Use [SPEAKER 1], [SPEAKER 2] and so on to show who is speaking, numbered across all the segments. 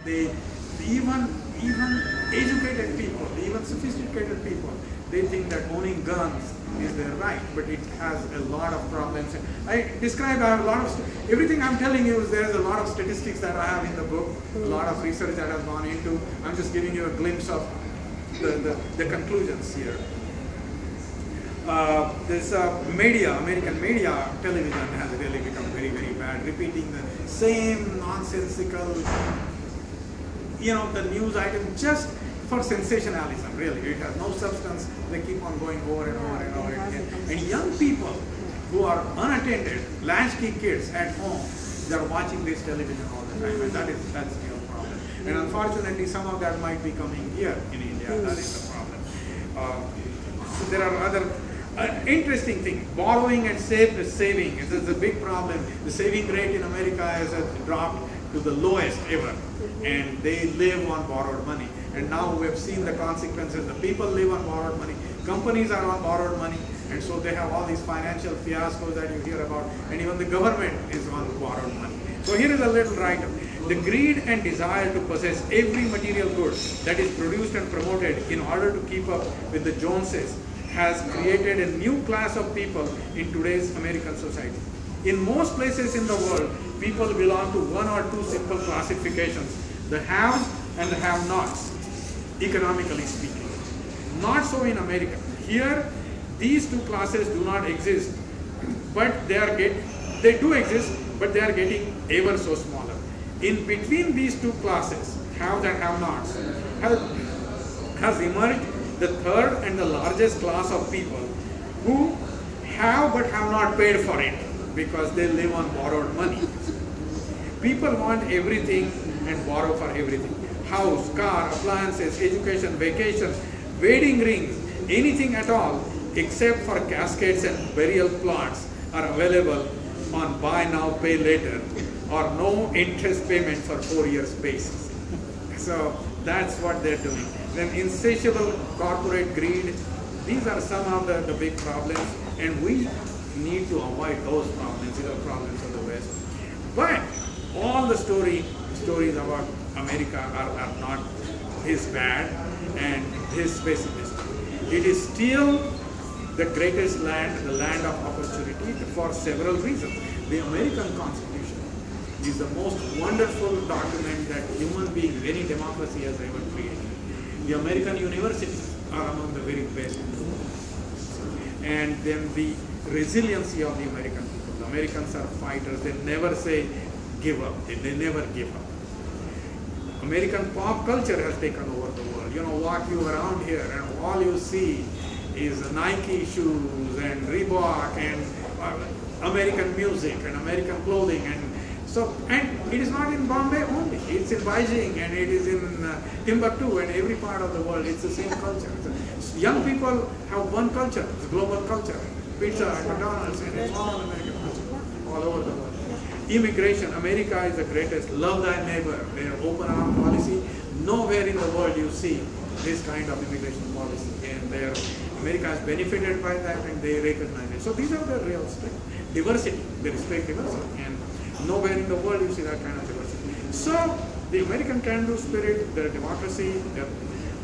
[SPEAKER 1] They even educated people, even sophisticated people, they think that owning guns is their right, but it has a lot of problems. I have a lot of, everything I'm telling you is there's a lot of statistics that I have in the book, a lot of research that I've gone into. I'm just giving you a glimpse of the conclusions here. This American media, television has really become very, very bad, repeating the same nonsensical, the news item just for sensationalism, really. It has no substance. They keep on going over and over and over again. And young people who are unattended, latchkey kids at home, they're watching this television all the time, and that's the real problem. And unfortunately, some of that might be coming here in India. That is the problem. So there are other interesting things. Borrowing and saving is a big problem. The saving rate in America has dropped to the lowest ever, and they live on borrowed money. And now we have seen the consequences. The people live on borrowed money. Companies are on borrowed money, and so they have all these financial fiascos that you hear about, and even the government is on borrowed money. So here is a little write-up. The greed and desire to possess every material good that is produced and promoted in order to keep up with the Joneses has created a new class of people in today's American society. In most places in the world, people belong to one or two simple classifications: the haves and the have-nots, economically speaking. Not so in America. Here, these two classes do not exist, but they do exist, but they are getting ever so smaller. In between these two classes, haves and have-nots, has emerged the third and the largest class of people who have but have not paid for it because they live on borrowed money. People want everything and borrow for everything. House, car, appliances, education, vacations, wedding rings, anything at all except for caskets and burial plots are available on buy now, pay later, or no interest payment for 4 years basis. So that's what they're doing. Then insatiable corporate greed, these are some of the big problems, and we need to avoid those problems. These are problems of the West. But all the stories about America are not this bad and this pessimist. It is still the greatest land, the land of opportunity, for several reasons. The American Constitution is the most wonderful document that human being, any democracy has ever created. The American universities are among the very best. And then the resiliency of the American people. The Americans are fighters. They never say give up. They never give up. American pop culture has taken over the world. Walk you around here and all you see is Nike shoes and Reebok and American music and American clothing, and it is not in Bombay only. It's in Beijing and it is in Timbuktu and every part of the world. It's the same culture. Young people have one culture, it's global culture. Pizza and McDonald's, and it's all American culture, all over the world. Immigration, America is the greatest. Love thy neighbor, their open arm policy. Nowhere in the world you see this kind of immigration policy, and America has benefited by that, and they recognize it. So these are the real strength. Diversity, they respect diversity, and nowhere in the world you see that kind of diversity. So the American can-do spirit, their democracy,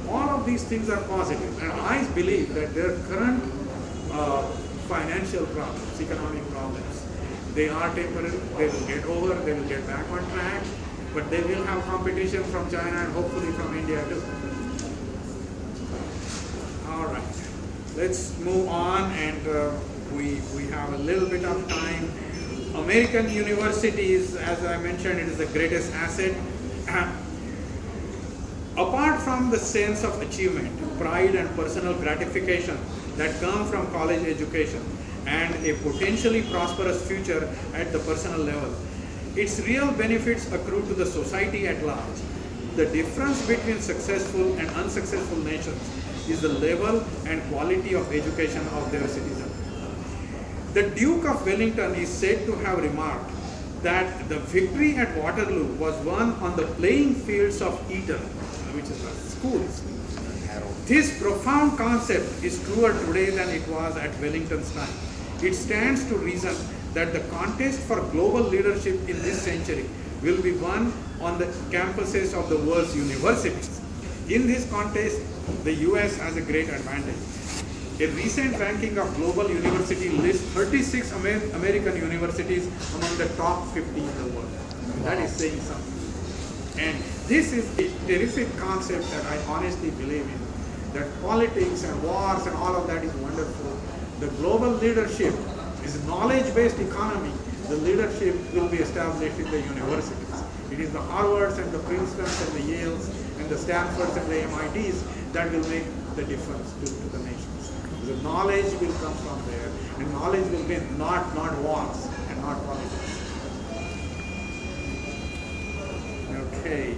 [SPEAKER 1] all of these things are positive, and I believe that their current financial problems, economic problems, they are temporary. They will get over, they will get back on track, but they will have competition from China and hopefully from India too. All right, let's move on, and we have a little bit of time. American universities, as I mentioned, it is the greatest asset. Apart from the sense of achievement, pride and personal gratification that come from college education and a potentially prosperous future at the personal level, its real benefits accrue to the society at large. The difference between successful and unsuccessful nations is the level and quality of education of their citizens. The Duke of Wellington is said to have remarked that the victory at Waterloo was won on the playing fields of Eton, which is the schools. This profound concept is truer today than it was at Wellington's time. It stands to reason that the contest for global leadership in this century will be won on the campuses of the world's universities. In this context, the US has a great advantage. A recent ranking of global university lists 36 American universities among the top 50 in the world. That is saying something. And this is a terrific concept that I honestly believe in, that politics and wars and all of that is wonderful. The global leadership is a knowledge-based economy. The leadership will be established in the universities. It is the Harvards and the Princetons and the Yales and the Stanfords and the MITs that will make the difference to the nations. The knowledge will come from there, and knowledge will be not wars and not politics. Okay.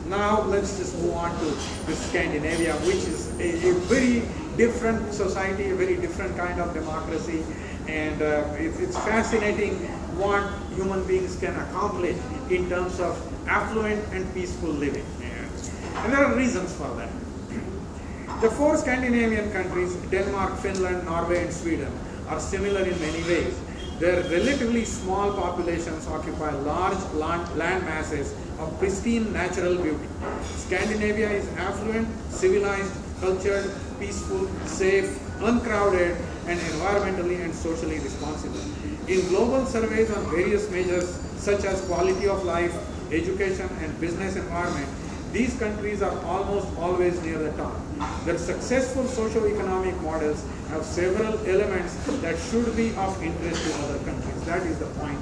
[SPEAKER 1] Now let's just move on to Scandinavia, which is a very different society, a very different kind of democracy, and it's fascinating what human beings can accomplish in terms of affluent and peaceful living. And there are reasons for that. The four Scandinavian countries, Denmark, Finland, Norway, and Sweden, are similar in many ways. Their relatively small populations occupy large land masses of pristine natural beauty. Scandinavia is affluent, civilized, cultured, peaceful, safe, uncrowded, and environmentally and socially responsible. In global surveys on various measures such as quality of life, education, and business environment, these countries are almost always near the top. Their successful socio-economic models have several elements that should be of interest to other countries. That is the point.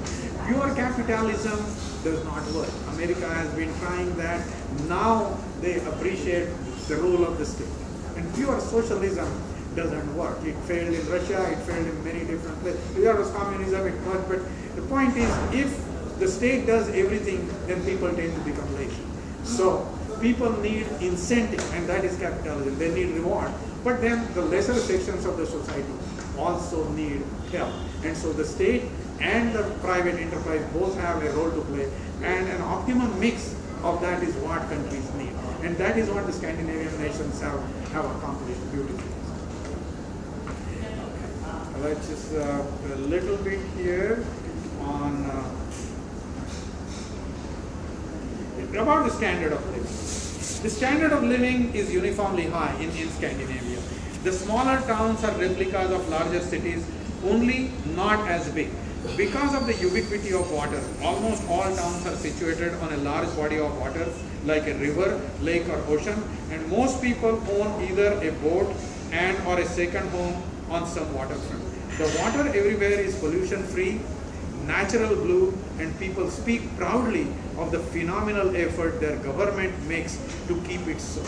[SPEAKER 1] Pure capitalism does not work. America has been trying that. Now they appreciate the role of the state. And pure socialism doesn't work. It failed in Russia, it failed in many different places. There was communism, it worked, but the point is, if the state does everything, then people tend to become lazy. So people need incentive, and that is capitalism. They need reward. But then the lesser sections of the society also need help. And so the state and the private enterprise both have a role to play, and an optimum mix of that is what countries need. And that is what the Scandinavian nations have accomplished beautifully. Let's just a little bit here on about the standard of living. The standard of living is uniformly high in Scandinavia. The smaller towns are replicas of larger cities, only not as big. Because of the ubiquity of water, almost all towns are situated on a large body of water, like a river, lake, or ocean, and most people own either a boat and or a second home on some waterfront. The water everywhere is pollution-free, natural blue, and people speak proudly of the phenomenal effort their government makes to keep it so.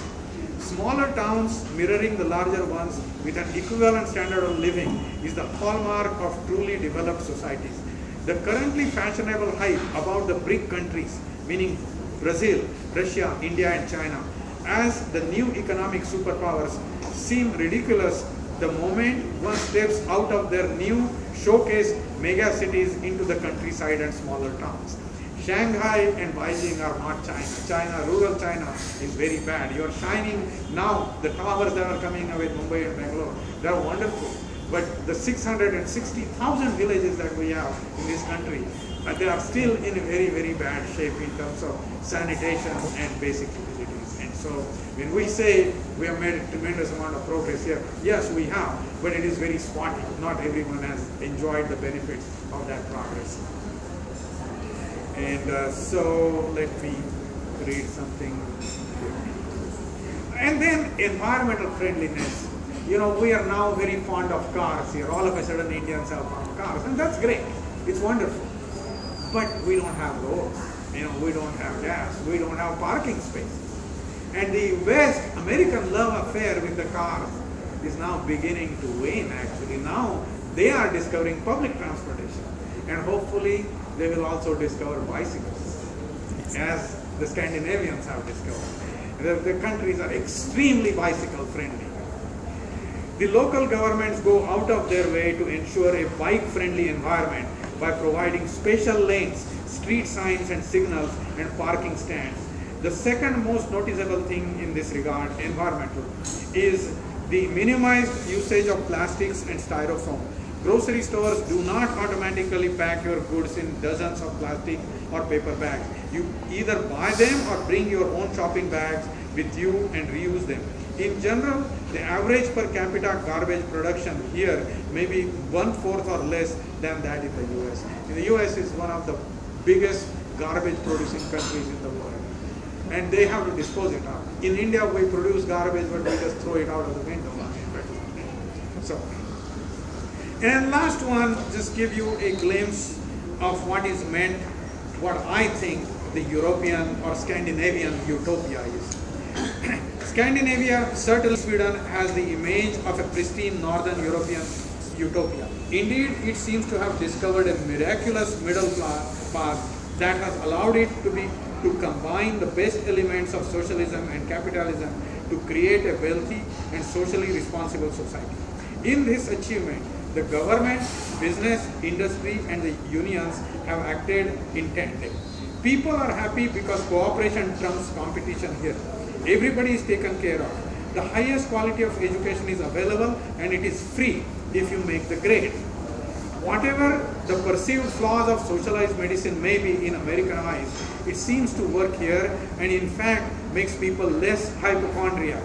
[SPEAKER 1] Smaller towns mirroring the larger ones with an equivalent standard of living is the hallmark of truly developed societies. The currently fashionable hype about the BRIC countries, meaning Brazil, Russia, India, and China, as the new economic superpowers seem ridiculous the moment one steps out of their new showcase mega cities into the countryside and smaller towns. Shanghai and Beijing are not China. Rural China is very bad. You are shining now. The towers that are coming up with Mumbai and Bangalore, they are wonderful. But the 660,000 villages that we have in this country, they are still in a very, very bad shape in terms of sanitation and basic utilities. And so when we say we have made a tremendous amount of progress here, yes, we have, but it is very spotty. Not everyone has enjoyed the benefits of that progress. And so let me read something here. And then environmental friendliness. You know, we are now very fond of cars here. All of a sudden Indians have fond of cars, and that's great. It's wonderful. But we don't have roads. You know, we don't have gas. We don't have parking spaces. And the West American love affair with the cars is now beginning to wane, actually. Now they are discovering public transportation. And hopefully they will also discover bicycles, as the Scandinavians have discovered. The countries are extremely bicycle friendly. The local governments go out of their way to ensure a bike-friendly environment by providing special lanes, street signs and signals, and parking stands. The second most noticeable thing in this regard, environmental, is the minimized usage of plastics and styrofoam. Grocery stores do not automatically pack your goods in dozens of plastic or paper bags. You either buy them or bring your own shopping bags with you and reuse them. In general, the average per capita garbage production here may be 1/4 or less than that in the US. In the US is one of the biggest garbage producing countries in the world. And they have to dispose it out. In India, we produce garbage, but we just throw it out of the window. So, and last one, just give you a glimpse of what is meant, what I think the European or Scandinavian utopia is. Scandinavia, certainly Sweden, has the image of a pristine northern European utopia. Indeed, it seems to have discovered a miraculous middle path that has allowed it to combine the best elements of socialism and capitalism to create a wealthy and socially responsible society. In this achievement, the government, business, industry, and the unions have acted in tandem. People are happy because cooperation trumps competition here. Everybody is taken care of. The highest quality of education is available and it is free if you make the grade. Whatever the perceived flaws of socialized medicine may be in American eyes, it seems to work here and in fact makes people less hypochondriac.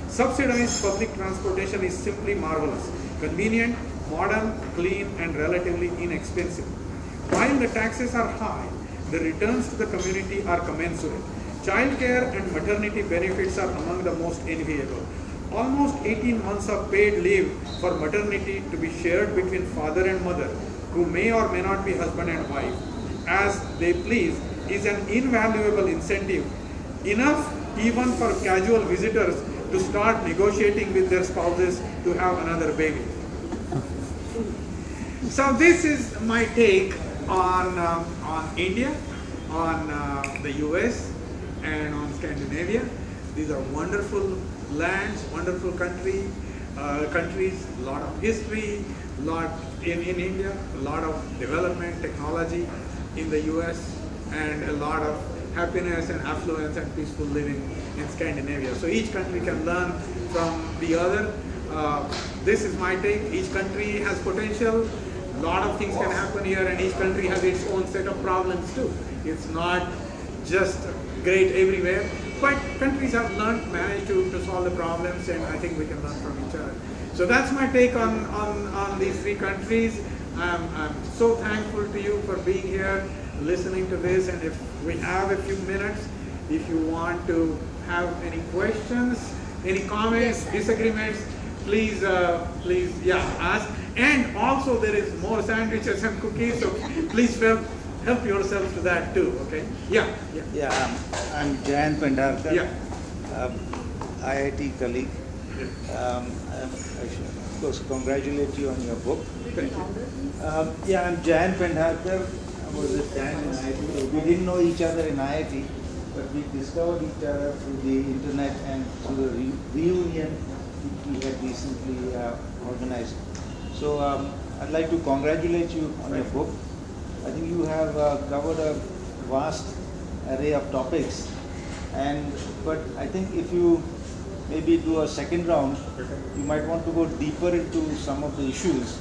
[SPEAKER 1] Subsidized public transportation is simply marvelous, convenient, modern, clean, and relatively inexpensive. While the taxes are high, the returns to the community are commensurate. Childcare and maternity benefits are among the most enviable. Almost 18 months of paid leave for maternity to be shared between father and mother, who may or may not be husband and wife, as they please, is an invaluable incentive, enough even for casual visitors to start negotiating with their spouses to have another baby. So this is my take on India, on the US, and on Scandinavia. These are wonderful lands, wonderful countries, a lot of history, lot in India, a lot of development, technology in the US, and a lot of happiness and affluence and peaceful living in Scandinavia. So each country can learn from the other. This is my take. Each country has potential. A lot of things can happen here, and each country has its own set of problems too. It's not just great everywhere, but countries have managed to solve the problems, and I think we can learn from each other. So that's my take on these three countries. I'm so thankful to you for being here, listening to this, and if we have a few minutes, if you want to have any questions, any comments, disagreements, please ask. And also there is more sandwiches and cookies, so please help yourself to that too, okay? Yeah.
[SPEAKER 2] I'm Jan Pendarkar,
[SPEAKER 1] Yeah.
[SPEAKER 2] IIT colleague. I should, of course, congratulate you on your book.
[SPEAKER 1] Thank you.
[SPEAKER 2] I'm Jan Pendarkar. I was with Dan in IIT. We didn't know each other in IIT, but we discovered each other through the internet and through the reunion we had recently organized. So I'd like to congratulate you on your book. I think you have covered a vast array of topics, but I think if you maybe do a second round, you might want to go deeper into some of the issues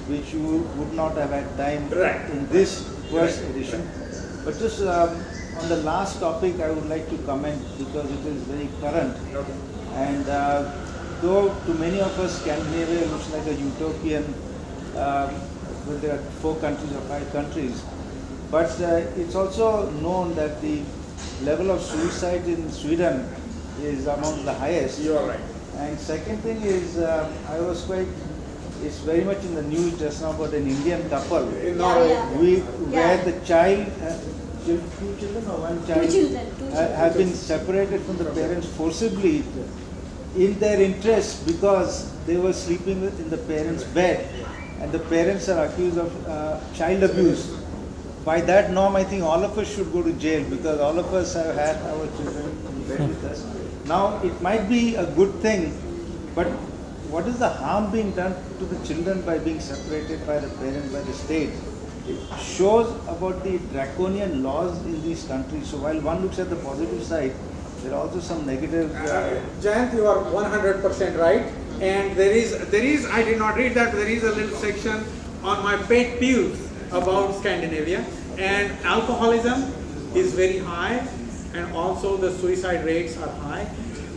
[SPEAKER 2] which you would not have had time in this first edition. But just on the last topic, I would like to comment because it is very current. And though to many of us Scandinavia looks like a utopian, well, there are 4 countries or 5 countries, but it's also known that the level of suicide in Sweden is among the highest.
[SPEAKER 1] You are right.
[SPEAKER 2] And second thing is, it's very much in the news just now about an Indian couple where the child, 2 children or 1 child, have been separated from the parents forcibly in their interest because they were sleeping in the parents' bed, and the parents are accused of child abuse. By that norm, I think all of us should go to jail because all of us have had our children in bed with us. Now, it might be a good thing, but what is the harm being done to the children by being separated by the parent, by the state? It shows about the draconian laws in these countries. So while one looks at the positive side, there are also some negative.
[SPEAKER 1] Jayant, you are 100% right. And there is, I did not read that, but there is a little section on my pet peeves about Scandinavia. And alcoholism is very high, and also the suicide rates are high.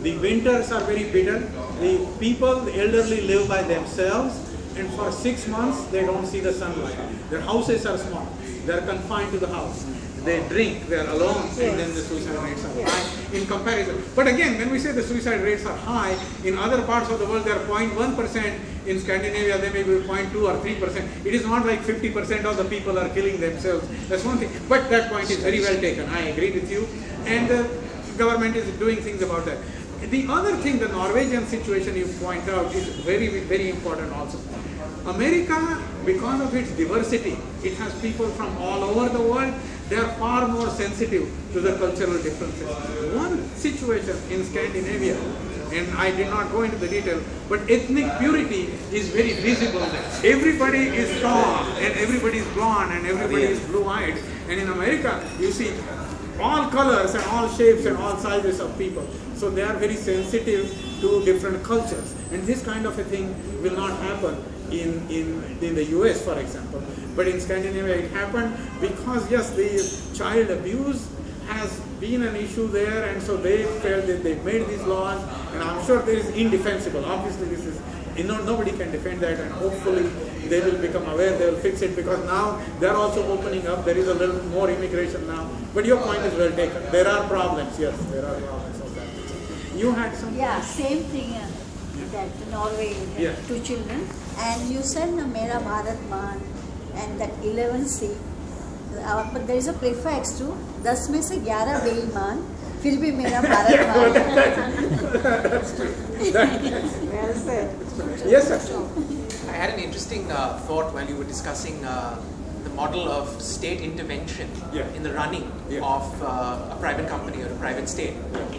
[SPEAKER 1] The winters are very bitter. The people, the elderly, live by themselves, and for 6 months they don't see the sunlight. Their houses are small. They're confined to the house. They drink, they're alone, and then the suicide rates are high in comparison. But again, when we say the suicide rates are high, in other parts of the world they're 0.1%. In Scandinavia they may be 0.2 or 3%. It is not like 50% of the people are killing themselves. That's one thing. But that point is very well taken. I agree with you. And the government is doing things about that. The other thing, the Norwegian situation you point out, is very, very important also. America, because of its diversity, it has people from all over the world. They are far more sensitive to the cultural differences. One situation in Scandinavia, and I did not go into the detail, but ethnic purity is very visible there. Everybody is tall, and everybody is blonde, and everybody is blue-eyed. And in America, you see all colors and all shapes and all sizes of people. So they are very sensitive to different cultures. And this kind of a thing will not happen in the US, for example. But in Scandinavia it happened because, yes, the child abuse has been an issue there, and so they felt that they made these laws, and I'm sure there is indefensible. Obviously this is, nobody can defend that, and hopefully they will become aware, they will fix it, because now they're also opening up, there is a little more immigration now. But your point is well taken. There are problems, yes, there are problems of that. You had some?
[SPEAKER 3] Yeah, same thing that Norway had 2 children, and you said Mera Bharat Man and that 11C. But there is a prefix to 10 में से 11 बेईमान फिर भी मेरा भारत मान.
[SPEAKER 1] That's true.
[SPEAKER 3] Well said.
[SPEAKER 1] Yes, sir.
[SPEAKER 4] I had an interesting thought while you were discussing the model of state intervention in the running of a private company or a private state.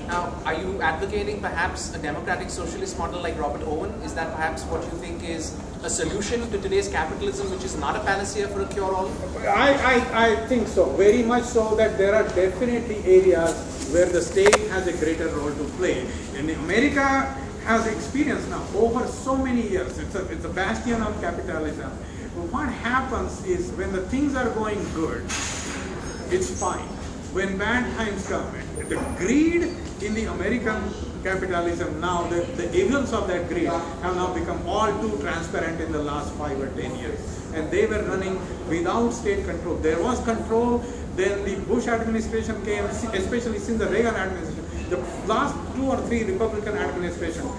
[SPEAKER 4] Now, are you advocating perhaps a democratic socialist model like Robert Owen? Is that perhaps what you think is a solution to today's capitalism, which is not a panacea for a cure-all?
[SPEAKER 1] I think so, very much so, that there are definitely areas where the state has a greater role to play. And America has experienced now over so many years, it's a bastion of capitalism. What happens is, when the things are going good, it's fine. When bad times come, the greed in the American capitalism now, the evils of that greed have now become all too transparent in the last 5 or 10 years. And they were running without state control. There was control, then the Bush administration came, especially since the Reagan administration. The last 2 or 3 Republican administrations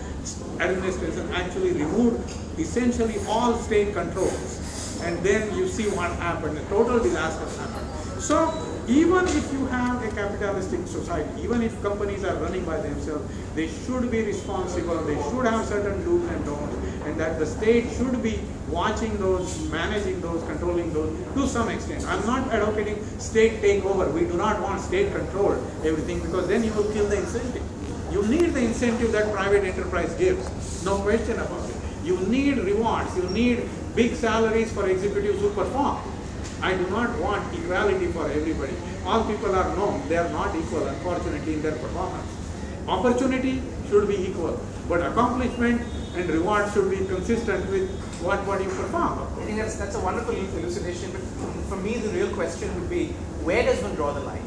[SPEAKER 1] actually removed essentially all state controls. And then you see what happened, a total disaster happened. So even if you have a capitalistic society, even if companies are running by themselves, they should be responsible, they should have certain do's and don'ts, and that the state should be watching those, managing those, controlling those to some extent. I'm not advocating state takeover. We do not want state control everything, because then you will kill the incentive. You need the incentive that private enterprise gives, no question about it. You need rewards, you need big salaries for executives who perform. I do not want equality for everybody. All people are known, they are not equal, unfortunately, in their performance. Opportunity should be equal, but accomplishment and reward should be consistent with what you perform.
[SPEAKER 4] I think that's a wonderful elucidation, but for me the real question would be, where does one draw the line?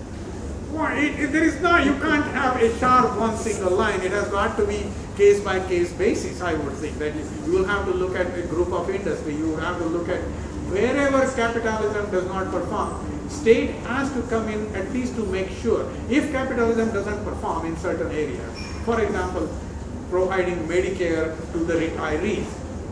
[SPEAKER 1] Well, there is not, you can't have a sharp one single line. It has got to be case by case basis, I would think. That you will have to look at a group of industry, you have to look at wherever capitalism does not perform. State has to come in at least to make sure, if capitalism doesn't perform in certain areas, for example, providing Medicare to the retirees.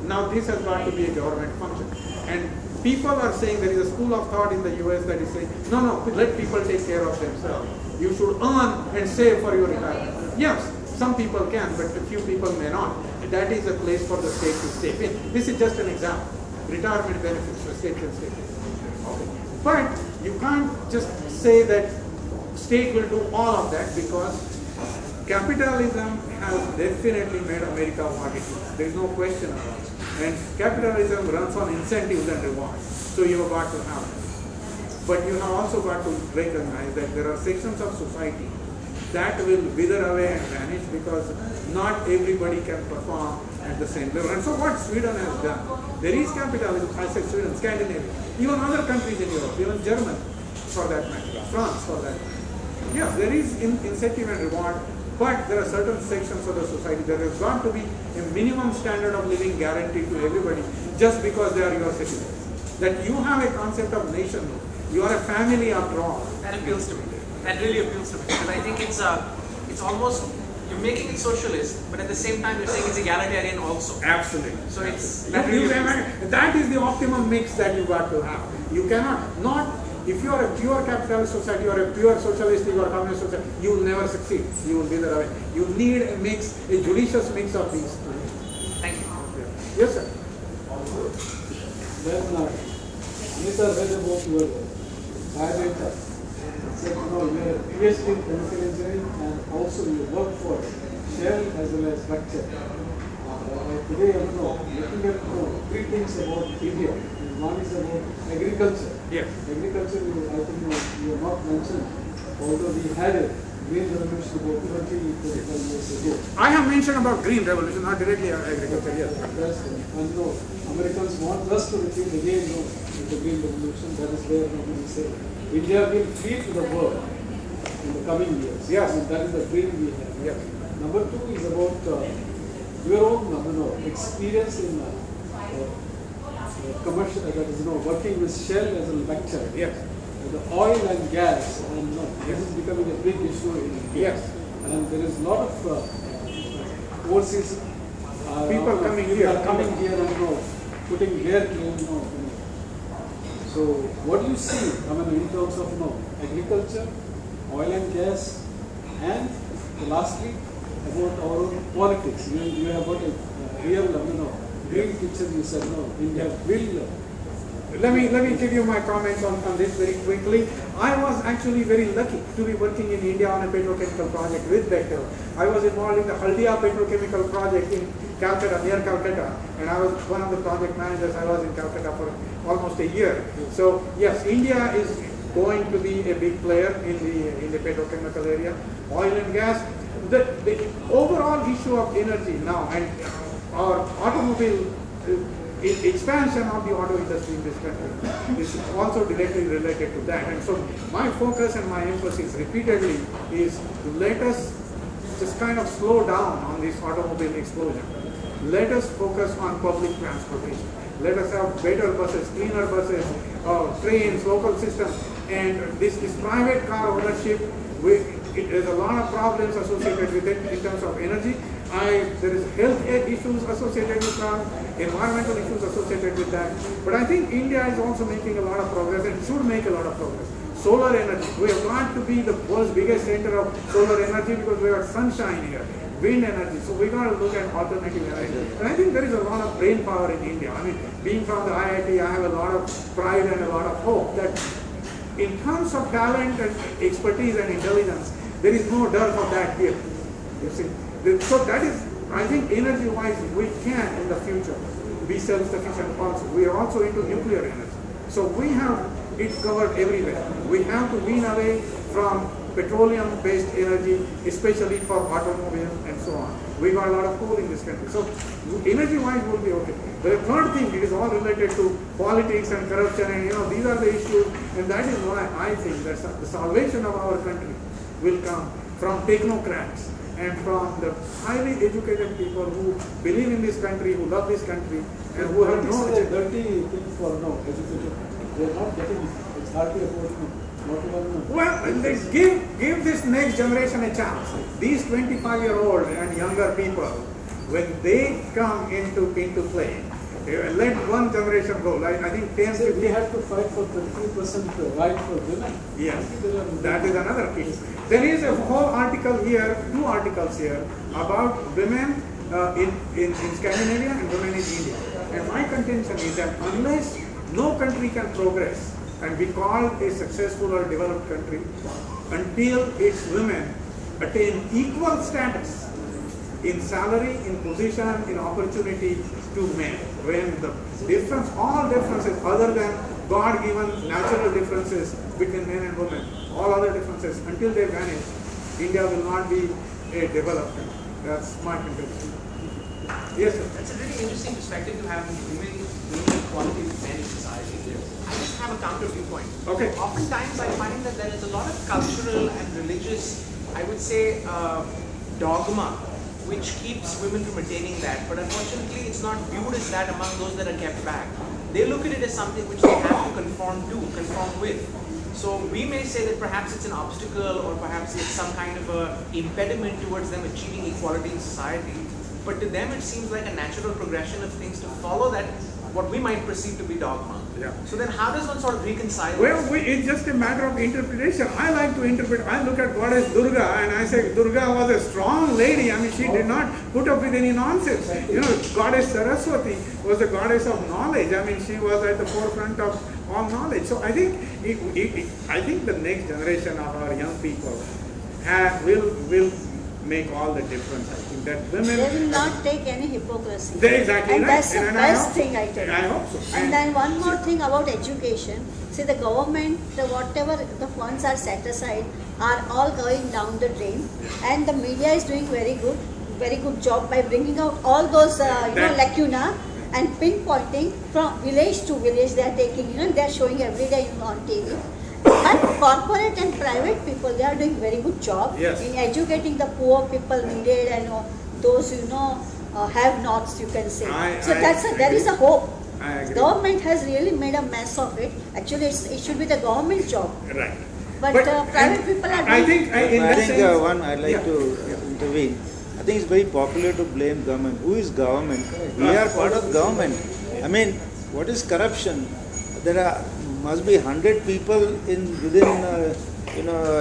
[SPEAKER 1] Now this has got to be a government function. And people are saying, there is a school of thought in the US that is saying, no, let people take care of themselves. You should earn and save for your retirement. Yes, some people can, but a few people may not. That is a place for the state to step in. This is just an example. Retirement benefits, the state can step in. Okay. But you can't just say that state will do all of that, because capitalism has definitely made America what it is. There is no question about it. And capitalism runs on incentives and rewards. So you have got to have it. But you have also got to recognize that there are sections of society that will wither away and vanish because not everybody can perform at the same level. And so what Sweden has done, there is capitalism, I said Sweden, Scandinavia, even other countries in Europe, even Germany for that matter, France for that matter. Yes, there is incentive and reward, but there are certain sections of the society. There has got to be a minimum standard of living guaranteed to everybody just because they are your citizens. That you have a concept of nationhood. You are a family after all.
[SPEAKER 4] That appeals to me. That really appeals to me. Because I think it's almost, you're making it socialist, but at the same time you're saying it's egalitarian also.
[SPEAKER 1] Absolutely.
[SPEAKER 4] So it's,
[SPEAKER 1] that is the optimum mix that you got to have. You cannot, if you are a pure capitalist society or a pure socialistic or communist society, you will never succeed. You will be the right. You need a mix, a judicious mix of these two.
[SPEAKER 4] Thank you.
[SPEAKER 1] Yeah. Yes, sir.
[SPEAKER 5] Then Anita read about your biodata. Said, you are PhD in chemical engineering and also you work for Shell as well as structure. Today, looking at three things about India. One is about agriculture.
[SPEAKER 1] Yes.
[SPEAKER 5] Agriculture, I think you have not mentioned, although we had a green revolution about 25 years ago.
[SPEAKER 1] I have mentioned about green revolution, not directly agriculture, yes.
[SPEAKER 5] Yes, and Americans want us to repeat again with the green revolution. That is where we say India will feed the world in the coming years.
[SPEAKER 1] Yes.
[SPEAKER 5] And that is the dream we have.
[SPEAKER 1] Yes.
[SPEAKER 5] Number two is about your own experience in commercial, that is working with Shell as a lecturer.
[SPEAKER 1] Yes.
[SPEAKER 5] The oil and gas, and this is becoming a big issue in India.
[SPEAKER 1] Yes.
[SPEAKER 5] And there is a lot of overseas
[SPEAKER 1] people coming here
[SPEAKER 5] and putting their claim. So what do you see? In terms of agriculture, oil and gas, and lastly about our own politics. You have got a real green picture. You said India will.
[SPEAKER 1] Let me give you my comments on this very quickly. I was actually very lucky to be working in India on a petrochemical project with Bechtel. I was involved in the Haldia petrochemical project in Calcutta, near Calcutta, and I was one of the project managers. I was in Calcutta for almost a year. So yes, India is going to be a big player in the petrochemical area. Oil and gas, the overall issue of energy now and our automobile expansion of the auto industry in this country is also directly related to that. And so my focus and my emphasis repeatedly is to let us just kind of slow down on this automobile explosion. Let us focus on public transportation. Let us have better buses, cleaner buses, trains, local systems. And this private car ownership, there's a lot of problems associated with it in terms of energy. There is health issues associated with that, environmental issues associated with that. But I think India is also making a lot of progress and should make a lot of progress. Solar energy, we have got to be the world's biggest center of solar energy because we have sunshine here, wind energy. So we got to look at alternative energy. And I think there is a lot of brain power in India. Being from the IIT, I have a lot of pride and a lot of hope that in terms of talent and expertise and intelligence, there is no dearth of that here. You see. So that is, I think energy-wise, we can in the future be self-sufficient also. We are also into nuclear energy. So we have it covered everywhere. We have to wean away from petroleum-based energy, especially for automobiles and so on. We got a lot of coal in this country. So energy-wise will be okay. The third thing, it is all related to politics and corruption and these are the issues. And that is why I think that the salvation of our country will come from technocrats and from the highly educated people who believe in this country, who love this country, and who have no
[SPEAKER 5] dirty thing for education. They are not getting it. It's hardly about
[SPEAKER 1] Well, give this next generation a chance. These 25-year-old and younger people, when they come into play, let one generation go. I think 10,
[SPEAKER 5] we have to fight for 33% right for women.
[SPEAKER 1] Yes, that is another key. There is a whole article here, 2 articles here about women in Scandinavia and women in India. And my contention is that unless no country can progress and be called a successful or developed country until its women attain equal status in salary, in position, in opportunity to men. When the difference, all differences other than God-given natural differences between men and women, all other differences, until they vanish, India will not be a developed country. That's my conclusion. Yes, sir.
[SPEAKER 4] That's a really interesting perspective to have women equality with men in society.
[SPEAKER 1] Yes.
[SPEAKER 4] I just have a counter viewpoint.
[SPEAKER 1] Okay.
[SPEAKER 4] Oftentimes I find that there is a lot of cultural and religious, I would say, dogma which keeps women from attaining that. But unfortunately, it's not viewed as that among those that are kept back. They look at it as something which they have to conform with. So we may say that perhaps it's an obstacle or perhaps it's some kind of a impediment towards them achieving equality in society. But to them it seems like a natural progression of things to follow that, what we might perceive to be dogma.
[SPEAKER 1] Yeah.
[SPEAKER 4] So then how does one sort of reconcile
[SPEAKER 1] Well,
[SPEAKER 4] this?
[SPEAKER 1] it's just a matter of interpretation. I like to interpret. I look at goddess Durga and I say Durga was a strong lady. I mean, she did not put up with any nonsense. You know, goddess Saraswati was the goddess of knowledge. I mean, she was at the forefront of all knowledge. So I think I think the next generation of our young people will make all the difference. I think that women...
[SPEAKER 3] They will not take any hypocrisy.
[SPEAKER 1] Exactly
[SPEAKER 3] and
[SPEAKER 1] right.
[SPEAKER 3] that's the best thing I tell you.
[SPEAKER 1] I hope so.
[SPEAKER 3] And then one more thing about education. See, the government, whatever the funds are set aside, are all going down the drain. And the media is doing very good job by bringing out all those lacuna and pinpointing from village to village. They are taking, they are showing every day on TV. But corporate and private people, they are doing very good job in educating the poor people needed and those have nots, you can say. There is a hope. Government has really made a mess of it. Actually, it should be the government job.
[SPEAKER 1] Right.
[SPEAKER 3] But private people are doing...
[SPEAKER 2] I'd like to intervene. I think it's very popular to blame government. Who is government? We are part of government. I mean, what is corruption? There must be 100 people within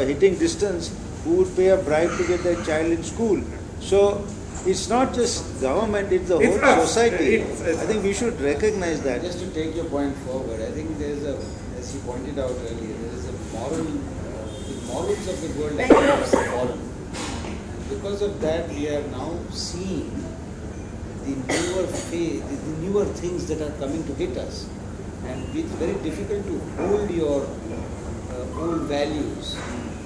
[SPEAKER 2] hitting distance who would pay a bribe to get their child in school. So it's not just government, it's the whole society. I think we should recognize that.
[SPEAKER 6] Just to take your point forward, I think there is as you pointed out earlier, there is a the morals of the world have fallen. And because of that, we are now seeing the newer things that are coming to hit us. And it's very difficult to hold your old values.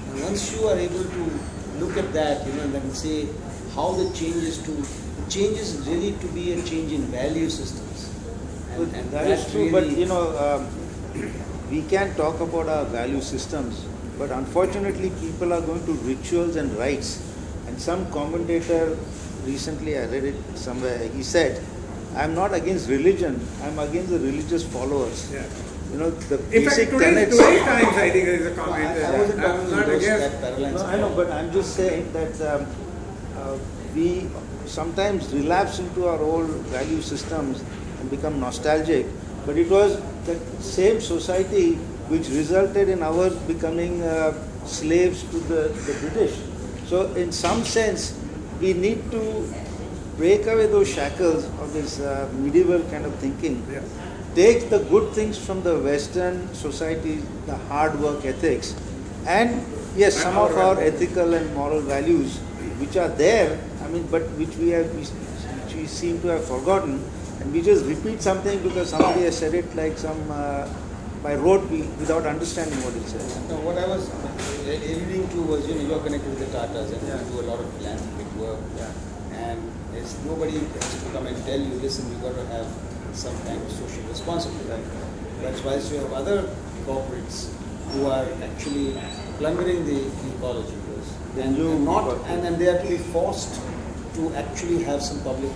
[SPEAKER 6] And once you are able to look at that, and then say how the changes really to be a change in value systems. And
[SPEAKER 2] that is true, really, but we can talk about our value systems, but unfortunately people are going to rituals and rites. And some commentator, recently I read it somewhere, he said, I'm not against religion, I'm against the religious followers.
[SPEAKER 1] Yeah.
[SPEAKER 2] The
[SPEAKER 1] in
[SPEAKER 2] basic
[SPEAKER 1] fact,
[SPEAKER 2] tenets.
[SPEAKER 1] today's times, I think there is a comment.
[SPEAKER 6] I wasn't talking
[SPEAKER 1] not
[SPEAKER 6] about
[SPEAKER 1] against.
[SPEAKER 6] that paralyzed.
[SPEAKER 2] No, I know, but I'm just saying that we sometimes relapse into our old value systems and become nostalgic. But it was the same society which resulted in our becoming slaves to the British. So in some sense, we need to break away those shackles of this medieval kind of thinking.
[SPEAKER 1] Yeah.
[SPEAKER 2] Take the good things from the Western society, the hard work ethics, and yes, some of our ethical and moral values which are there, but which we seem to have forgotten, and we just repeat something because somebody has said it like by rote without understanding what it says.
[SPEAKER 6] No, what I was alluding to was, you are connected with the Tatas and you do a lot of philanthropic work. And there's nobody has to come and tell you, listen, you've got to have some kind of social responsibility. That's why you have other corporates who are actually plundering the ecology. And they are to be forced to actually have some public,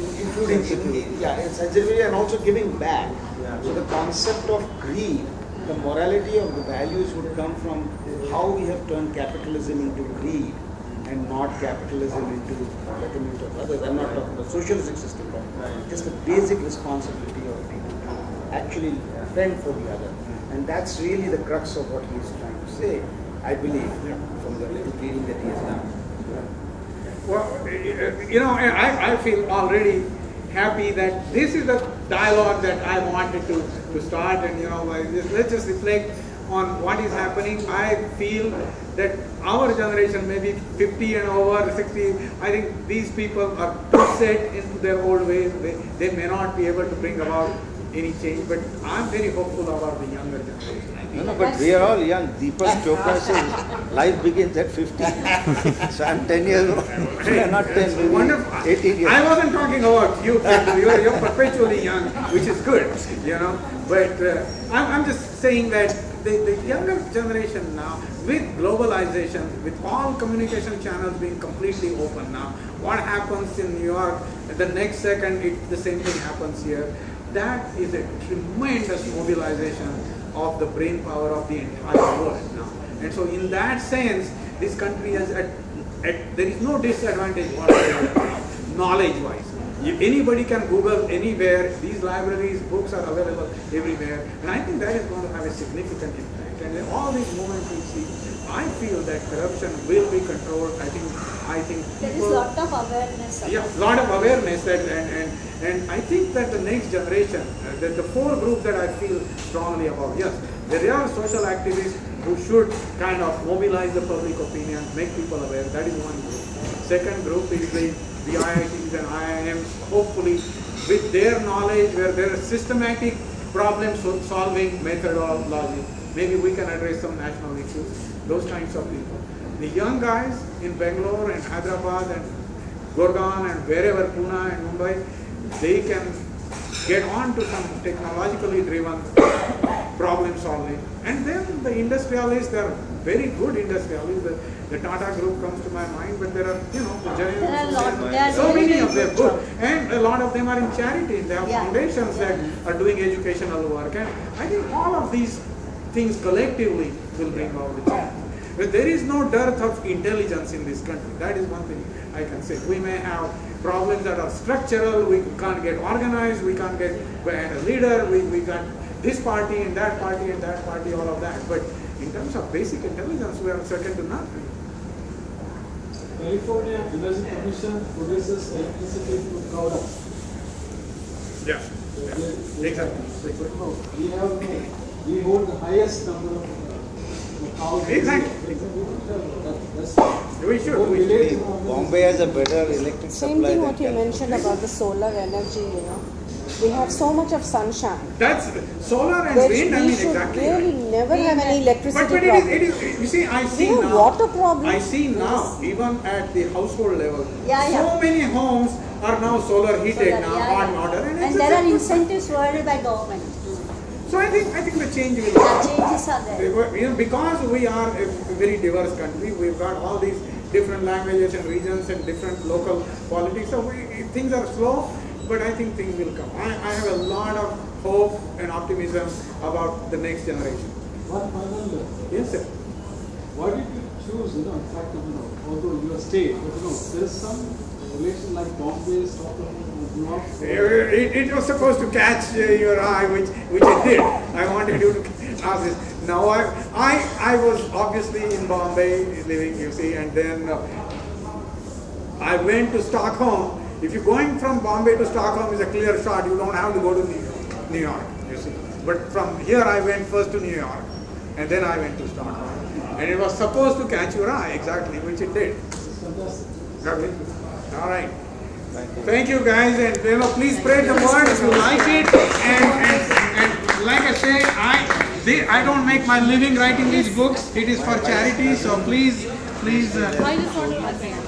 [SPEAKER 6] including sensitivity and also giving back. So the concept of greed, the morality of the values would come from how we have turned capitalism into greed and not capitalism into betterment of others. I'm not talking about socialistic system, but just the basic responsibility of people to actually fend for the other. And that's really the crux of what he is trying to say, I believe, from the little reading that he has done.
[SPEAKER 1] Well, I feel already happy that this is the dialogue that I wanted to start, and let's just reflect on what is happening. I feel that our generation, maybe 50 and over, 60, I think these people are too set into their old ways. They may not be able to bring about any change, but I'm very hopeful about the younger generation.
[SPEAKER 2] No, but we are all young. Deepak Chopra says life begins at 50. So I'm 10 years old. Not 10, maybe
[SPEAKER 1] Wonderful.
[SPEAKER 2] 18 years.
[SPEAKER 1] I wasn't talking about you. You're perpetually young, which is good, you know. But I'm just saying that the younger generation now, with globalization, with all communication channels being completely open now, what happens in New York, the next second the same thing happens here. That is a tremendous mobilization of the brain power of the entire world now. And so in that sense, this country has, there is no disadvantage whatsoever, knowledge-wise. Anybody can Google anywhere, these libraries, books are available everywhere, and I think that is going to have a significant impact. And in all these moments we see, I feel that corruption will be controlled. I think
[SPEAKER 3] there is a lot of awareness.
[SPEAKER 1] Yeah, lot of awareness, and I think that the next generation, the four groups that I feel strongly about, yes, there are social activists who should kind of mobilize the public opinion, make people aware. That is one group. Second group is the IITs and IIMs, hopefully with their knowledge, where there is systematic problem solving methodology, maybe we can address some national issues, those kinds of people. The young guys in Bangalore and Hyderabad and Gurgaon and wherever, Pune and Mumbai, they can get on to some technologically driven problem solving. And then the industrialists, they are very good industrialists. The Tata group comes to my mind, but there are, the giants, so many of them good. And a lot of them are in charities. They have foundations that are doing educational work. And I think all of these things collectively will bring about the change. But there is no dearth of intelligence in this country. That is one thing I can say. We may have problems that are structural, we can't get organized, we can't get a leader, we got this party and that party and that party, all of that. But in terms of basic intelligence, we are second to none.
[SPEAKER 5] California Energy Commission produces electricity from cow.
[SPEAKER 1] Yeah. Exactly.
[SPEAKER 5] We hold the highest number of cows.
[SPEAKER 1] Exactly. We should.
[SPEAKER 2] Bombay has a better electric
[SPEAKER 7] Same
[SPEAKER 2] supply.
[SPEAKER 7] thing what you mentioned about the solar energy, We have so much of sunshine.
[SPEAKER 1] That's solar and
[SPEAKER 7] Which
[SPEAKER 1] wind,
[SPEAKER 7] we should
[SPEAKER 1] exactly.
[SPEAKER 7] really never have any electricity
[SPEAKER 1] But
[SPEAKER 7] problem.
[SPEAKER 1] it is, you see, I see
[SPEAKER 7] We have
[SPEAKER 1] now,
[SPEAKER 7] water problems.
[SPEAKER 1] I see now, even at the household level,
[SPEAKER 3] Yeah,
[SPEAKER 1] so many homes are now solar heated now, hot water.
[SPEAKER 3] And there are incentives provided by government.
[SPEAKER 1] So I think the change will
[SPEAKER 3] The changes are there.
[SPEAKER 1] Because we are a very diverse country, we've got all these different languages and regions and different local politics. So things are slow, but I think things will come. I have a lot of hope and optimism about the next generation.
[SPEAKER 5] One final.
[SPEAKER 1] Yes, sir.
[SPEAKER 5] Why did you choose, in fact, although you are state, but there is some relation like Bombay, Stockholm, New York.
[SPEAKER 1] It was supposed to catch your eye, which it did. I wanted you to ask this. Now I was obviously in Bombay living, you see, and then I went to Stockholm. If you're going from Bombay to Stockholm, is a clear shot. You don't have to go to New York, you see. But from here I went first to New York, and then I went to Stockholm. And it was supposed to catch your eye, exactly, which it did. Okay. All right. Thank you guys, and please spread the word if you like it. And like I say, I don't make my living writing these books. It is for charity, so please.
[SPEAKER 8] I just want to